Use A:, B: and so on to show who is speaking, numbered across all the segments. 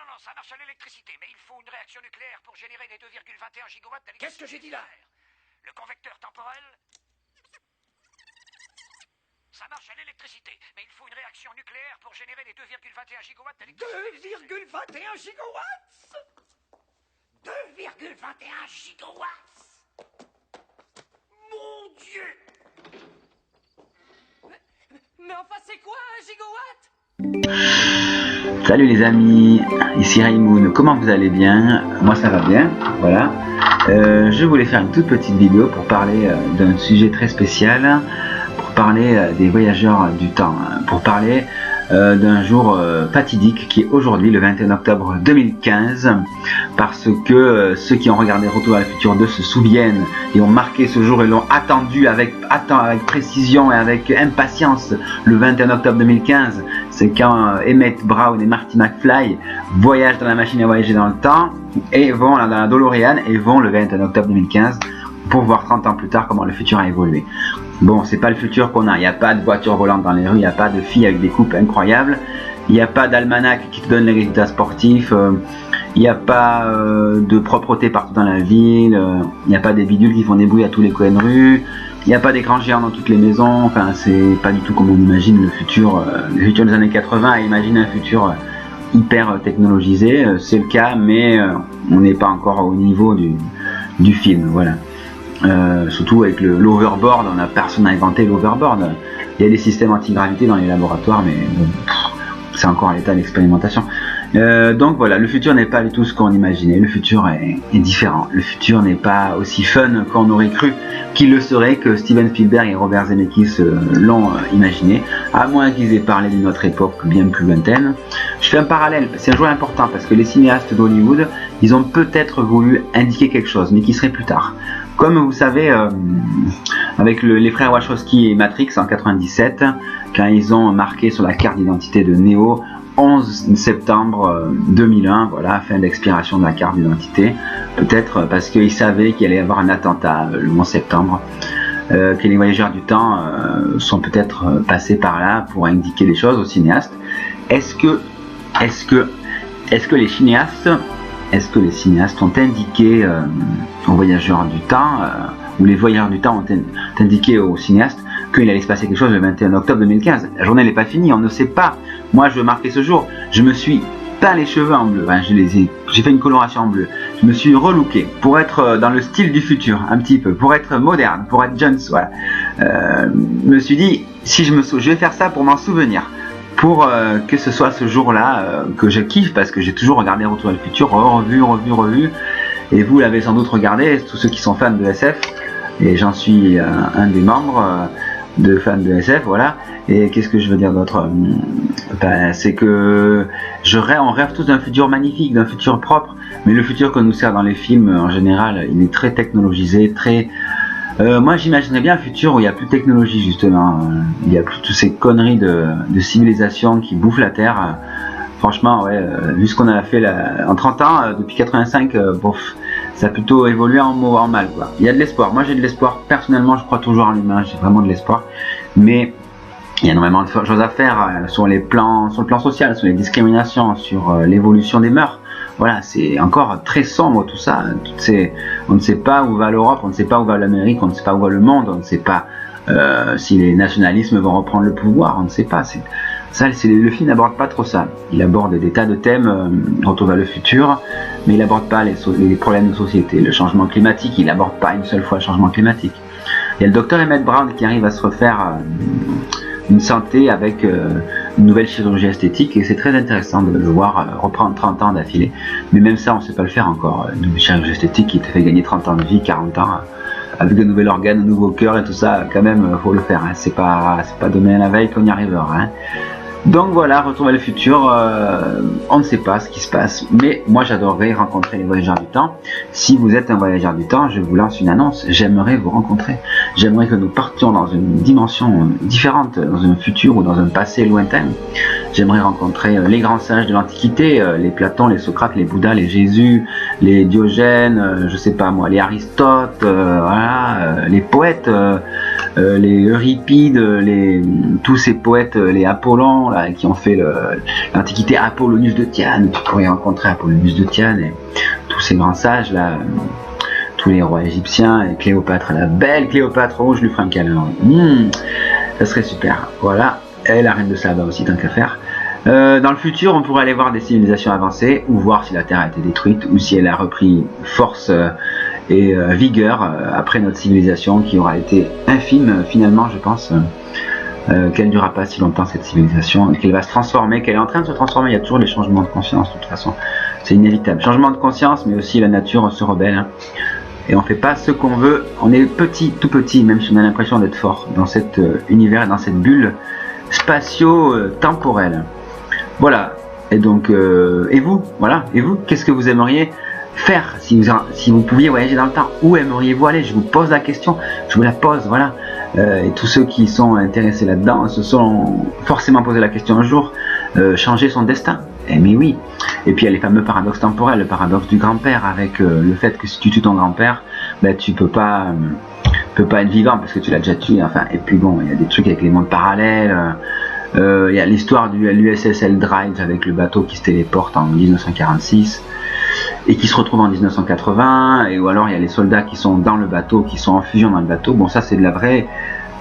A: non, ça marche à l'électricité, mais il faut une réaction nucléaire pour générer les 2,21 gigawatts d'électricité. Qu'est-ce que j'ai dit là? Le convecteur temporel. Ça marche à l'électricité, mais il faut une réaction nucléaire pour générer les 2,21 gigawatts d'électricité. 2,21 gigawatts 2,21 gigawatts. Mon Dieu.
B: Mais enfin, c'est quoi un gigawatt?
C: Salut les amis, ici Raimoun, comment vous allez bien? Moi ça va bien, voilà. Je voulais faire une toute petite vidéo pour parler d'un sujet très spécial, pour parler des voyageurs du temps, pour parler d'un jour fatidique qui est aujourd'hui, le 21 octobre 2015, parce que ceux qui ont regardé Retour à la Future 2 se souviennent et ont marqué ce jour et l'ont attendu avec précision et avec impatience. Le 21 octobre 2015, c'est quand Emmett Brown et Marty McFly voyagent dans la machine à voyager dans le temps et vont dans la DeLorean et vont le 21 octobre 2015 pour voir 30 ans plus tard comment le futur a évolué. Bon, c'est pas le futur qu'on a, il n'y a pas de voitures volantes dans les rues, il n'y a pas de filles avec des coupes incroyables, il n'y a pas d'almanach qui te donne les résultats sportifs, il n'y a pas de propreté partout dans la ville, il n'y a pas des bidules qui font des bruits à tous les coins de rue, il n'y a pas d'écran géant dans toutes les maisons, enfin c'est pas du tout comme on imagine le futur des années 80, imagine un futur hyper technologisé, c'est le cas, mais on n'est pas encore au niveau du film, voilà. Surtout avec l'overboard, personne n'a inventé l'overboard. Il y a des systèmes anti-gravité dans les laboratoires, mais bon, c'est encore à l'état d'expérimentation. Donc voilà, le futur n'est pas du tout ce qu'on imaginait, le futur est différent. Le futur n'est pas aussi fun qu'on aurait cru qu'il le serait, que Steven Spielberg et Robert Zemeckis l'ont imaginé, à moins qu'ils aient parlé d'une autre époque bien plus lointaine. Je fais un parallèle, c'est un jour important, parce que les cinéastes d'Hollywood, ils ont peut-être voulu indiquer quelque chose, mais qui serait plus tard. Comme vous savez, avec les frères Wachowski et Matrix en 97, quand ils ont marqué sur la carte d'identité de Neo 11 septembre 2001, voilà, fin d'expiration de la carte d'identité, peut-être parce qu'ils savaient qu'il allait y avoir un attentat le 11 septembre, que les voyageurs du temps sont peut-être passés par là pour indiquer les choses aux cinéastes. Est-ce que les cinéastes ont indiqué aux voyageurs du temps, ou les voyageurs du temps ont indiqué aux cinéastes qu'il allait se passer quelque chose le 21 octobre 2015. La journée n'est pas finie, on ne sait pas. Moi, je veux marquer ce jour. Je me suis peint les cheveux en bleu. Hein, j'ai fait une coloration en bleu. Je me suis relooké pour être dans le style du futur, un petit peu, pour être moderne, pour être Jones. Voilà. Je me suis dit, si je vais faire ça pour m'en souvenir. Pour que ce soit ce jour-là que je kiffe, parce que j'ai toujours regardé Retour à le futur, revu, et vous l'avez sans doute regardé, tous ceux qui sont fans de SF, et j'en suis un des membres de fans de SF, voilà. Et qu'est-ce que je veux dire d'autre? C'est que on rêve tous d'un futur magnifique, d'un futur propre, mais le futur qu'on nous sert dans les films, en général, il est très technologisé, très... moi j'imaginerais bien un futur où il n'y a plus de technologie, justement, il n'y a plus toutes ces conneries de civilisation qui bouffent la Terre. Franchement, ouais, vu ce qu'on a fait là, en 30 ans, depuis 85, ça a plutôt évolué en mal, quoi. Il y a de l'espoir, moi j'ai de l'espoir, personnellement je crois toujours en l'humain, j'ai vraiment de l'espoir, mais il y a énormément de choses à faire sur le plan social, sur les discriminations, sur l'évolution des mœurs. Voilà, c'est encore très sombre tout ça. On ne sait pas où va l'Europe, on ne sait pas où va l'Amérique, on ne sait pas où va le monde, on ne sait pas si les nationalismes vont reprendre le pouvoir, on ne sait pas. Le film n'aborde pas trop ça. Il aborde des tas de thèmes, Retour vers le futur, mais il n'aborde pas les problèmes de société. Le changement climatique, il n'aborde pas une seule fois le changement climatique. Il y a le docteur Emmett Brown qui arrive à se refaire une santé avec une nouvelle chirurgie esthétique, et c'est très intéressant de le voir reprendre 30 ans d'affilée. Mais même ça, on ne sait pas le faire encore. Une chirurgie esthétique qui te fait gagner 30 ans de vie, 40 ans, avec de nouveaux organes, de nouveaux cœurs et tout ça, quand même, faut le faire. Hein. C'est pas demain la veille qu'on y arrivera. Hein. Donc voilà, Retour vers le futur, on ne sait pas ce qui se passe, mais moi j'adorerais rencontrer les voyageurs du temps. Si vous êtes un voyageur du temps, je vous lance une annonce, j'aimerais vous rencontrer. J'aimerais que nous partions dans une dimension différente, dans un futur ou dans un passé lointain. J'aimerais rencontrer les grands sages de l'Antiquité, les Platon, les Socrate, les Bouddhas, les Jésus, les Diogènes, je sais pas moi, les Aristote, voilà, les poètes, les Euripides, tous ces poètes, les Apollons, là, qui ont fait l'Antiquité, Apollonius de Tyane, tu pourrais rencontrer Apollonius de Tyane, et tous ces grands sages, là, tous les rois égyptiens, et Cléopâtre, la belle Cléopâtre, oh, je lui ferai un câlin. Ça serait super, voilà, et la reine de Saba aussi, tant qu'à faire. Dans le futur, on pourrait aller voir des civilisations avancées, ou voir si la Terre a été détruite, ou si elle a repris force et vigueur après notre civilisation, qui aura été infime finalement, je pense, qu'elle ne durera pas si longtemps cette civilisation, et qu'elle va se transformer, qu'elle est en train de se transformer. Il y a toujours des changements de conscience, de toute façon, c'est inévitable. Changement de conscience, mais aussi la nature se rebelle, hein. Et on fait pas ce qu'on veut, on est petit, tout petit, même si on a l'impression d'être fort dans cet univers, dans cette bulle spatio-temporelle. Voilà, et donc, et vous, voilà, et vous, qu'est-ce que vous aimeriez faire si vous pouviez voyager dans le temps? Où aimeriez-vous aller? Je vous pose la question, je vous la pose, voilà. Et tous ceux qui sont intéressés là-dedans se sont forcément posé la question un jour, changer son destin. Eh mais oui. Et puis il y a les fameux paradoxes temporels, le paradoxe du grand-père, avec le fait que si tu tues ton grand-père, ben, tu peux pas être vivant parce que tu l'as déjà tué. Enfin, et puis bon, il y a des trucs avec les mondes parallèles. Il y a l'histoire de l'USS Eldridge avec le bateau qui se téléporte en 1946 et qui se retrouve en 1980, ou alors il y a les soldats qui sont dans le bateau, qui sont en fusion dans le bateau. Bon, ça c'est de la vraie,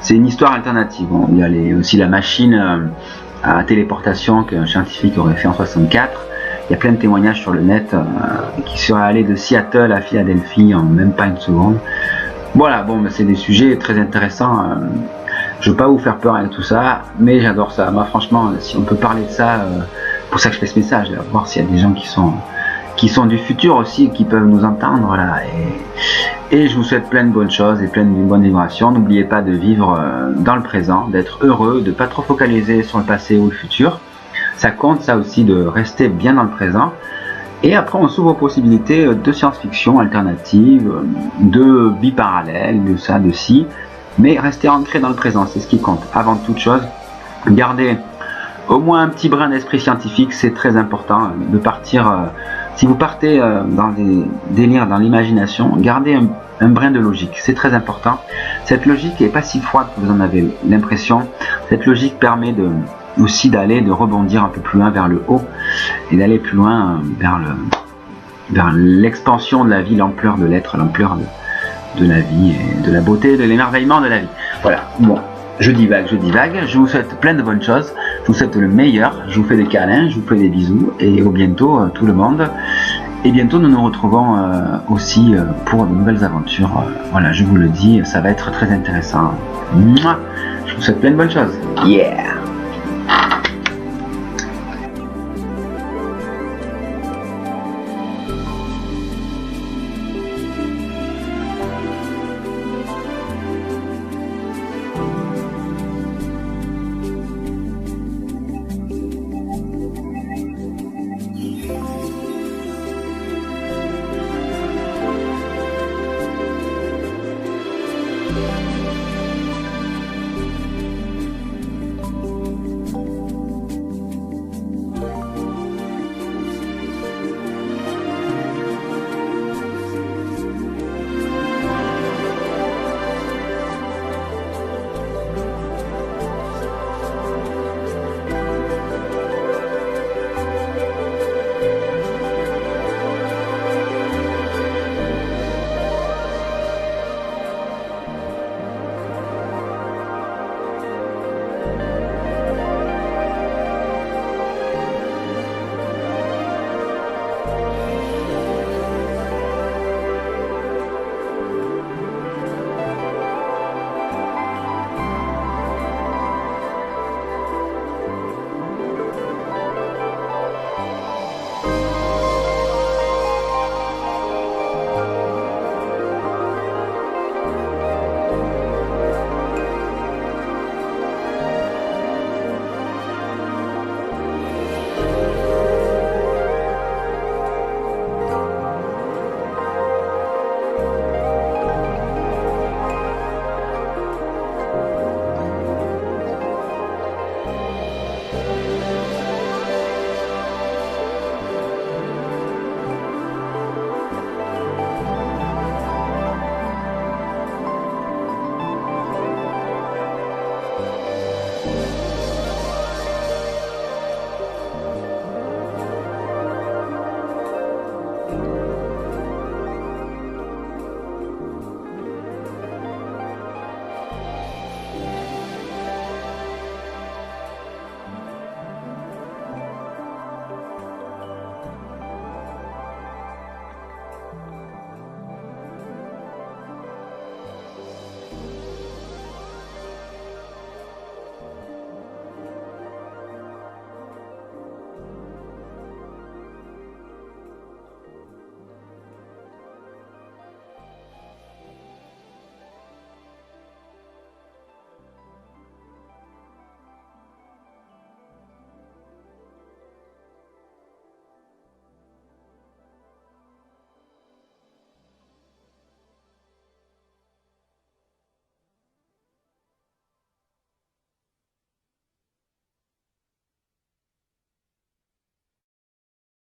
C: c'est une histoire alternative. Bon, il y a aussi la machine à téléportation qu'un scientifique aurait fait en 64. Il y a plein de témoignages sur le net qui seraient allés de Seattle à Philadelphie en même pas une seconde. Voilà, bon, ben, c'est des sujets très intéressants. Je veux pas vous faire peur avec tout ça, mais j'adore ça. Moi, franchement, si on peut parler de ça, pour ça que je fais ce message, là, voir s'il y a des gens qui sont du futur aussi, qui peuvent nous entendre là. Et je vous souhaite plein de bonnes choses et plein de bonnes vibrations. N'oubliez pas de vivre dans le présent, d'être heureux, de pas trop focaliser sur le passé ou le futur. Ça compte, ça aussi, de rester bien dans le présent. Et après, on s'ouvre aux possibilités de science-fiction alternative, de biparallèle, de ça, de ci. Mais rester ancré dans le présent, c'est ce qui compte. Avant toute chose, gardez au moins un petit brin d'esprit scientifique, c'est très important de partir. Si vous partez dans des délires, dans l'imagination, gardez un brin de logique, c'est très important. Cette logique n'est pas si froide que vous en avez l'impression. Cette logique permet aussi de rebondir un peu plus loin vers le haut et d'aller plus loin vers l'expansion de la vie, l'ampleur de l'être, l'ampleur de la vie et de la beauté, de l'émerveillement de la vie. Voilà, bon, je divague, je vous souhaite plein de bonnes choses, je vous souhaite le meilleur, je vous fais des câlins, je vous fais des bisous, et au bientôt tout le monde. Et bientôt nous nous retrouvons aussi pour de nouvelles aventures. Voilà, je vous le dis, ça va être très intéressant. Mouah, je vous souhaite plein de bonnes choses. Yeah!